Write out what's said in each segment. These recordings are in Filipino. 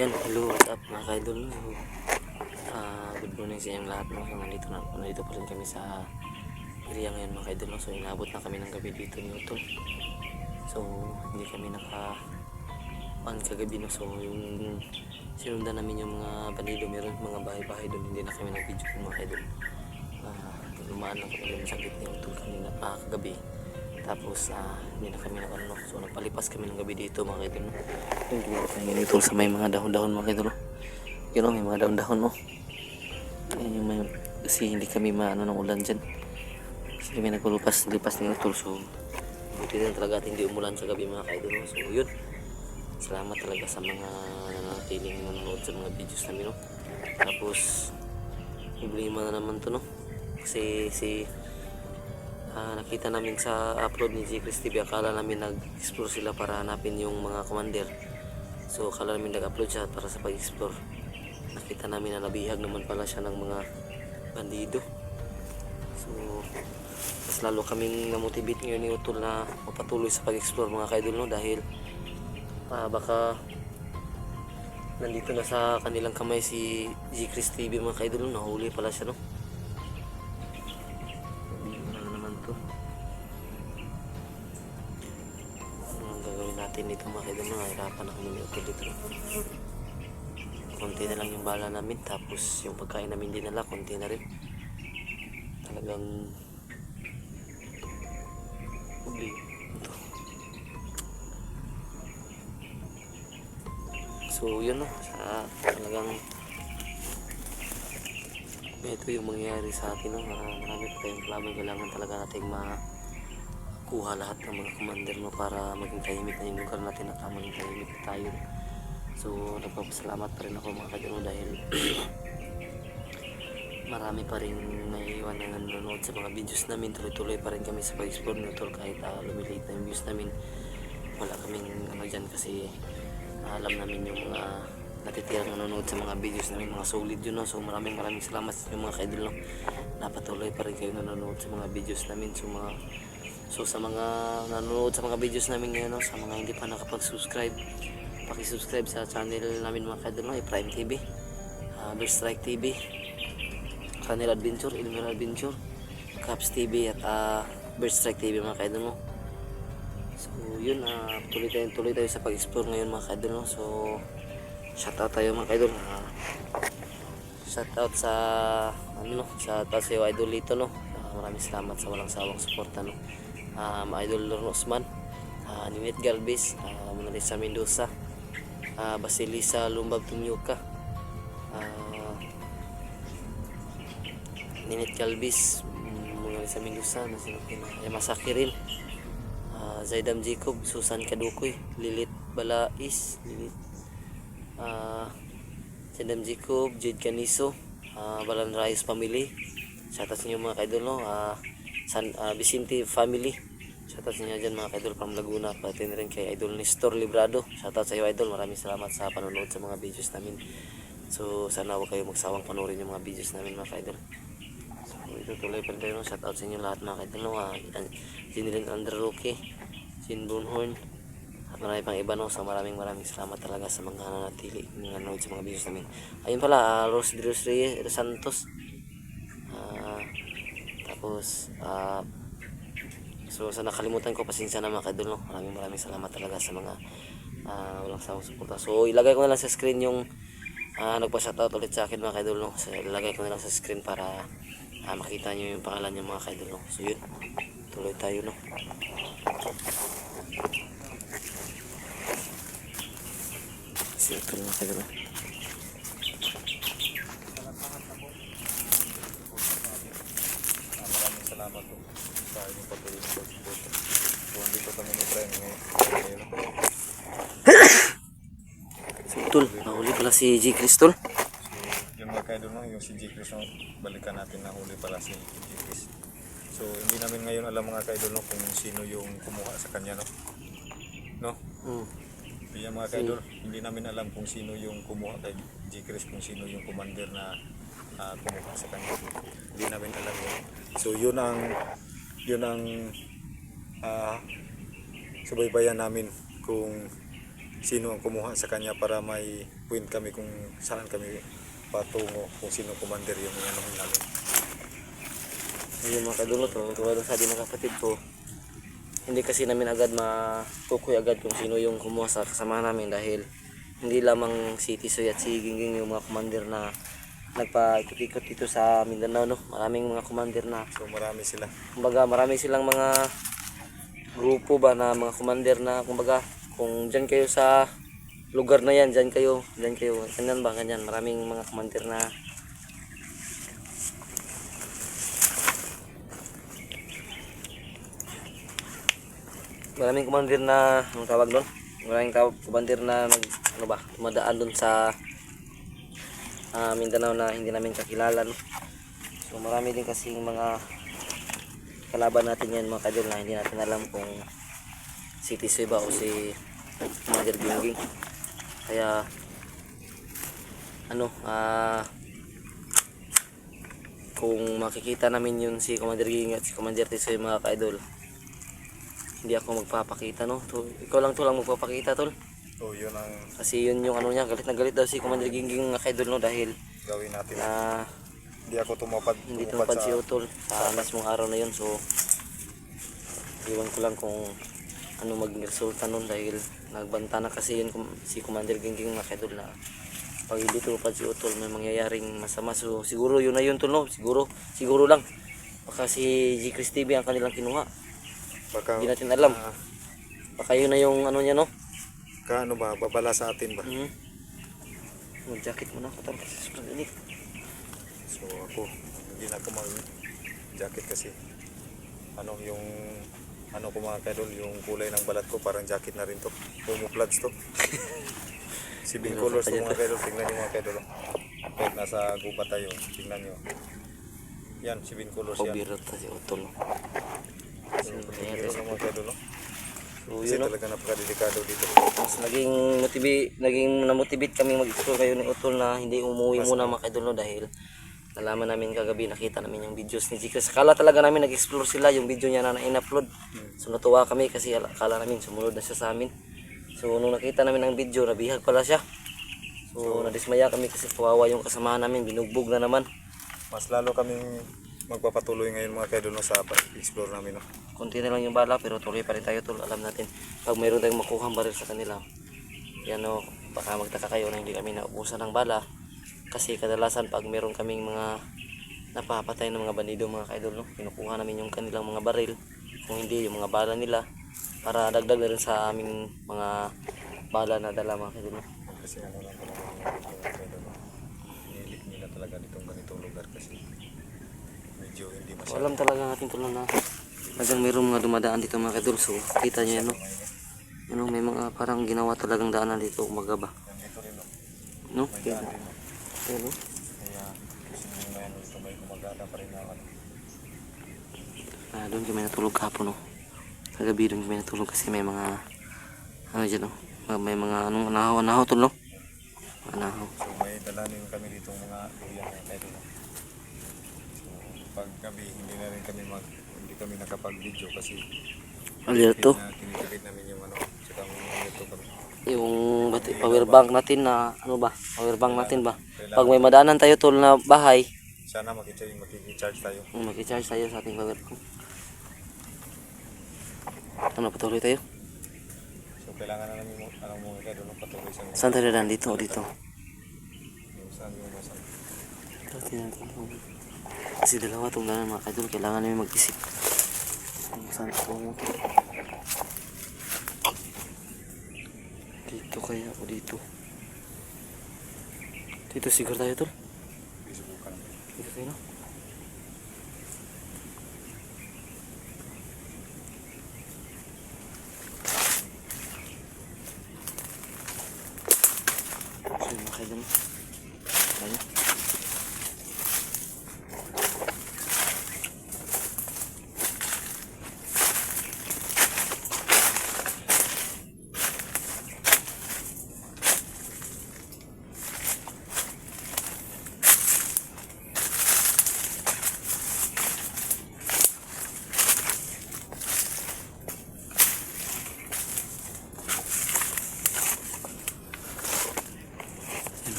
Yan, hello, what's up mga kaidol. Good morning sa inyong lahat. No? So, nandito pa rin kami sa area ngayon mga kaidol. No? So inabot na kami ng gabi dito ni Utol. So hindi kami kagabi. No? So yung sinundan namin yung mga bandido, meron mga bahay-bahay doon. Hindi na kami nag-video kung mga kaidol. Lumaan lang kami doon sa gitna ni Utol kanina kagabi. Tapos hindi na kami nakano. So nagpalipas kami ng gabi dito mga kaidol. No? Yung ginagawa ngayon ito sa may mga dahon-dahon mga kaidol. Yun o, may mga dahon-dahon no. Kasi hindi kami maano ng ulan dyan. Kasi kami nagpalipas ng Utol. So buti din talaga at hindi umulan sa gabi mga kaidol. No? So yun, salamat talaga sa mga nanatiling nanonood sa mga videos namin no. Tapos problema na naman to no. Kasi nakita namin sa upload ni G. Chris TV, akala namin nag-explore sila para hanapin yung mga commander. So akala namin nag-upload siya para sa pag-explore. Nakita namin na nabihag naman pala siya ng mga bandido. So mas lalo kaming namotivate ngayon ni Utol na mapatuloy sa pag-explore mga kaidol no, dahil baka nandito na sa kanilang kamay si G. Chris TV mga kaidol no, nahuli pala siya no. Natin dito mga kaidol, nahirapan na kami dito. Konti na lang yung bala namin, tapos yung pagkain namin dinala konti na rin. Talagang ito. So yun no, talagang ito yung mangyayari sa atin no. Marami pa tayong laban, kailangan talaga natin kuha lahat ng mga commander no, para maging tahimik na yung lugar natin at maging tahimik na tayo. So nagpapasalamat pa rin ako mga kaidol dahil marami pa rin may iwan na nanonood sa mga videos namin. Tuloy-tuloy pa rin kami sa pag-explore nito kahit lumiliit na yung views namin. Wala kaming dyan kasi alam namin yung mga natitirang nanonood sa mga videos namin, mga solid yun no. So maraming salamat sa inyo mga kaidol no. Napatuloy pa rin kayo nanonood sa mga videos namin. So sa mga nanonood sa mga videos namin ngayon, no, sa mga hindi pa nakapag-subscribe, paki-subscribe sa channel namin mga kaidol, no, Prime TV, Bird Strike TV, Channel Adventure, Ilmir Adventure, Caps TV at Bird Strike TV mga kaidol, no. So yun, tuloy tayo sa pag-explore ngayon mga kaidol, no. So shoutout tayo mga kaidol, shoutout sa shoutout sa idol dito no. Maraming salamat sa walang sawang suporta no. Idol Lorno Osman, Ninit Galvez, Monalisa Mendoza, Basilisa Lumbab Tumyuka, Ninit Galvez, Monalisa Mendoza, Masaki rin, Zaidam Jacob, Susan Kadukoy, Lilit Balais, Zaidam Jacob, Jade Caniso, Balan Rayos Family. Shoutout sa inyo mga kaidol no. Vicente Family, shoutout sa inyo dyan mga kaidol from Laguna. Pati na rin kay Idol Nestor Librado, shoutout sa iyo idol. Maraming salamat sa panonood sa mga videos namin. So sana huwag kayo magsawang panoorin yung mga videos namin mga kaidol. So ito tuloy pa rin no. Shoutout sa inyo lahat mga kaidol no. Sinilin Andreroke, Sin Bonhorn at marami pang iba no. So maraming salamat talaga sa mga nanatili nanonood sa mga videos namin. Ayun pala, Rose Reyes Santos, tapos so sa nakalimutan ko, pasensya na mga kaidol no. Maraming salamat talaga sa mga walang sawang suporta. So ilagay ko na lang sa screen yung nagpa-shoutout ulit sa akin mga kaidol no. So ilagay ko na lang sa screen para makita nyo yung pangalan nyo mga kaidol no. So yun, tuloy tayo no. So ito mga kaidol no. Salamat po sa inyong patuloy sa pagsuporta. So andito kami ni Prime ngayon. So Utol, nahuli pala si G. Chris tol. So yung mga kaidol no, yung si G. Chris no, balikan natin, nahuli pala si G. Chris. So hindi namin ngayon alam mga kaidol no, kung sino yung kumuha sa kanya no. Kaya mga kaidol, hindi namin alam kung sino yung kumuha kay G. Chris, kung sino yung commander na kumuha sa kanya. Hindi namin alam yun. So yun ang subaybayan namin kung sino ang kumuha sa kanya para may point kami kung saan kami patungo, kung sino commander yung inanuhin namin. Yung mga kadulo to, tulad ng sabi ng kapatid ko, hindi kasi namin agad matukoy agad kung sino yung kumuha sa kasama namin dahil hindi lamang si Tisoy at si Gingging yung mga commander na nagpa-ikot-ikot dito sa Mindanao, no? Maraming mga commander na, So marami sila. kumbaga marami silang mga grupo ba na mga commander na kumbaga kung dyan kayo sa lugar na yan, dyan kayo, ganyan ba, ganyan, maraming mga commander na anong tawag doon? Maraming commander na tumadaan doon sa Mindanao na hindi namin kakilala, no? So marami din kasi mga kalaban natin yan mga kadol na hindi natin alam kung si Tisoy ba o si Commander Gingging. Kaya kung makikita namin yun si Commander Gingging at si Commander Tisoy mga kaidol, hindi ako magpapakita, no? Ikaw lang magpapakita, tol. So yun ang Kasi yun yung ano niya, galit na galit daw si Commander Gingging mga kaidol, no? Dahil gawin natin. na Hindi ako tumupad si Utol sa mismong araw na yun. So iwan ko lang kung ano maging resulta nun dahil nagbanta na kasi yun si Commander Gingging mga kaidol na pag hindi tumupad si Utol may mangyayaring masama. So siguro yun na yun, tol, no? Siguro lang baka si G. Chris TV ang kanilang kinuha, baka hindi natin alam. Baka yun na yung ano niya, no? kaano ba, babala sa atin ba? Mag-jacket muna ako, tol, kasi sobrang init. So ako, hindi na ako mag-jacket kasi yung ko mga kaidol, yung kulay ng balat ko parang jacket na rin to. Camouflage to. 7 colors to mga kaidol, tingnan nyo mga kaidol. Kahit nasa gubat tayo, tingnan nyo. Yan, 7 colors yan. Pabirot na si Utol, no? So, pagkiro ng mga kaidol, no? So Kasi yun, no? talaga napaka-delikado dito. Mas naging na-motivate kami mag-explore kayo ni Utol na hindi umuwi muna mga kaidol, no? Dahil nalaman namin kagabi, nakita namin yung videos ni G-Chris. Akala talaga namin nag-explore sila, yung video niya na in-upload. So natuwa kami kasi akala namin sumunod na siya sa amin. So nung nakita namin ang video, nabihag pala siya. So nadismaya kami kasi kawawa yung kasamahan namin, binugbog na naman. Mas lalo kaming magpapatuloy ngayon mga kaidol, no, sa explore namin, no. Konti na lang yung bala pero tuloy pa rin tayo, tol. Alam natin pag mayroon tayong makuhang baril sa kanila, yan, no, baka magtaka kayo na hindi kami naubusan ng bala. Kasi kadalasan pag meron kaming mga napapatay ng mga bandido mga kaidol, no, kinukuha namin yung kanilang mga baril, kung hindi yung mga bala nila, para dagdag na rin sa aming mga bala na dala mga kaidol, no. Kasi lang talaga mga kaidol, no. Inilit nila talaga ditong ganitong lugar kasi medyo hindi So, masyado. alam talaga natin tol na talagang mayroong mga dumadaan dito mga kaidol. So kita nyo yan, no, may mga parang ginawa talagang daanan dito umaga ba, Dito rin, no? no. May daan din, no. Ayan, no? Kaya kasi yung ngayon dito may gumagana pa rin na Doon kami natulog kahapon, no. Kagabi doon kami natulog kasi may mga dyan, no, may mga anahaw tol, no. Anahaw. So may dala din kami dito mga luya na kayo, no. So pag gabi hindi kami nakapag-video kasi Alerto. Kinikipid namin yung saka ito kami. Yung power bank natin na power bank natin ba, pag may madaanan tayo tol na bahay, Sana makikicharge tayo. mag-charge tayo sa ating power bank. Patuloy tayo. So kailangan na namin mga kayo doon patuloy sa Saan tayo dadaan? Dito o dito? yung saan yung nasa. Kasi dalawa itong daanan mga kaidol, kailangan namin mag-isip kung saan ito mo. Dito kaya o dito? Dito siguro tayo tol. Isubukan. Dito tayo, no? So mga kaidol, tayo.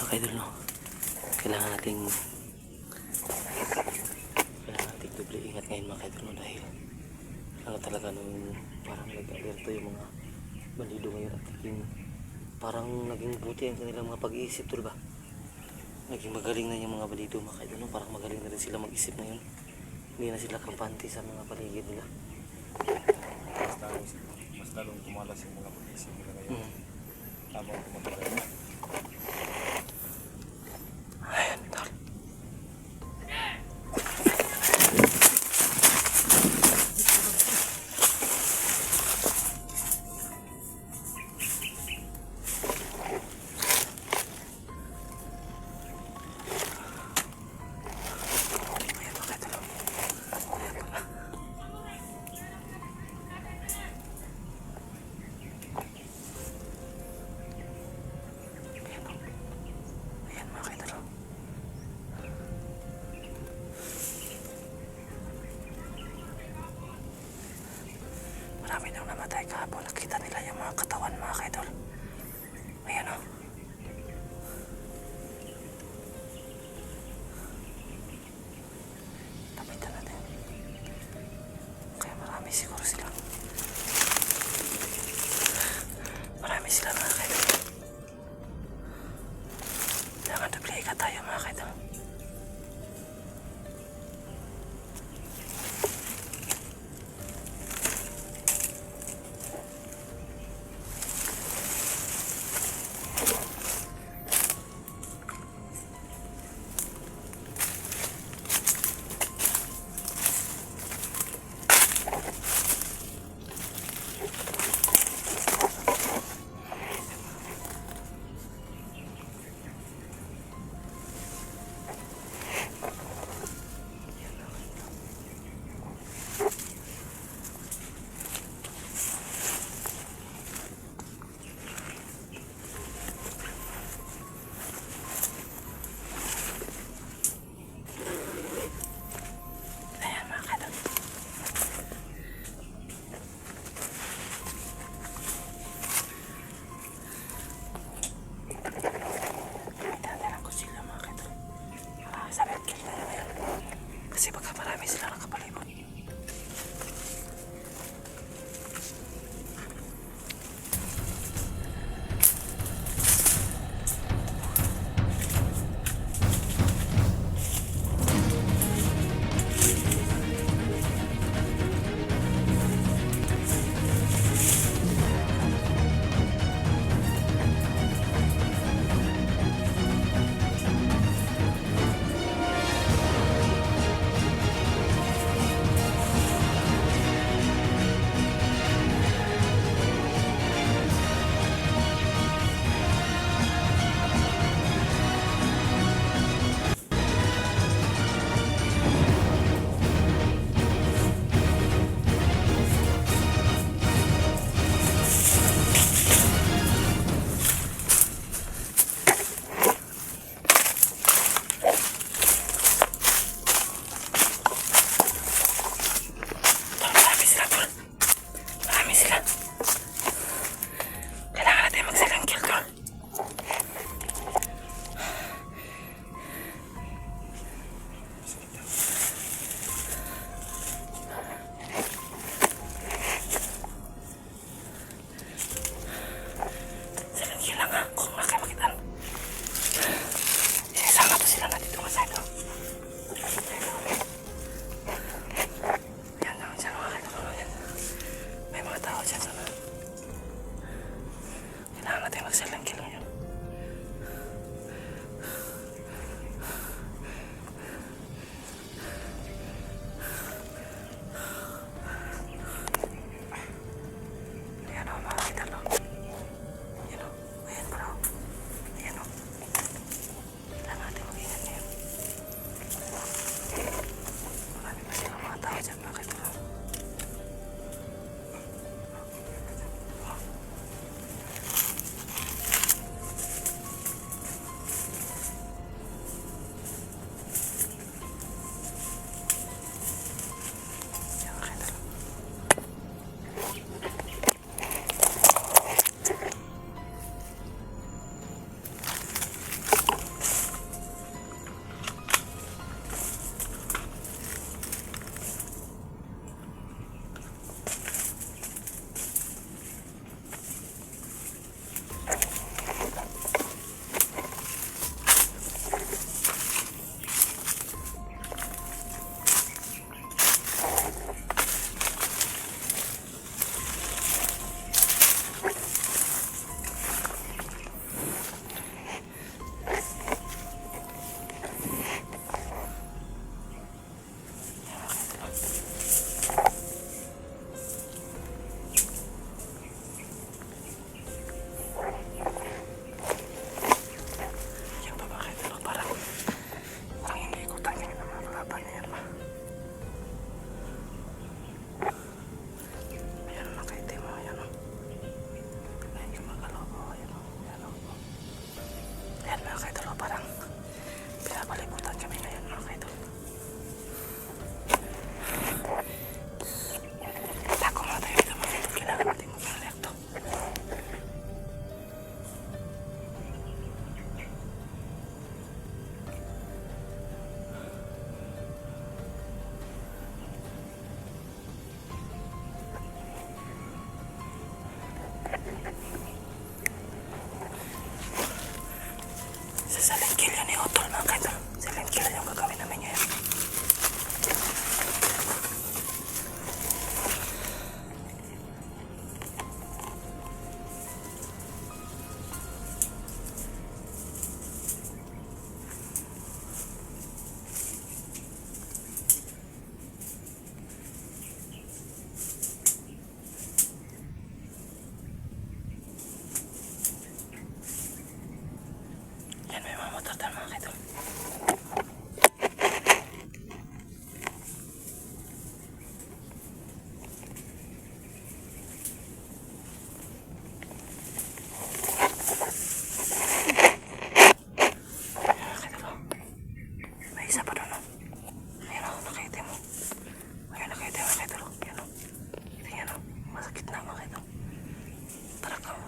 kaidol, no? Kailangan nating doble ingat ngayon mga kaidol, no? Dahil ano talaga nung parang nag-alerto yung mga bandido ngayon at parang naging buti ang kanilang mga pag-iisip, tol ba? Naging magaling na yung mga bandido mga kaidol, no? Parang magaling na rin sila mag-isip ngayon. Hindi na sila kampante sa mga paligid nila. Mas lalong kumalas yung mga pag-iisip nila ngayon. Tama ang kumatagal. Ayan, tol. Marami nang namatay kahapon. Nakita nila yung mga katawan mga kaidol. Ayan, o. Tapitan natin. Kaya marami siguro sila. Marami sila mga kaidol. Kailangan duplika tayo mga kaidol.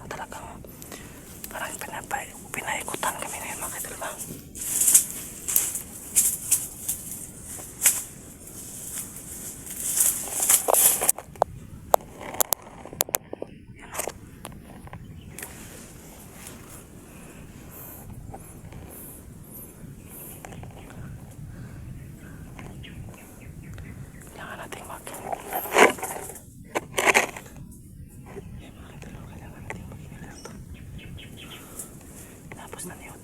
talagang parang pinaikutan kami ngayon mga idol ba. Kailangan natin kailangan natin mag-inhale to. Tapos na niyo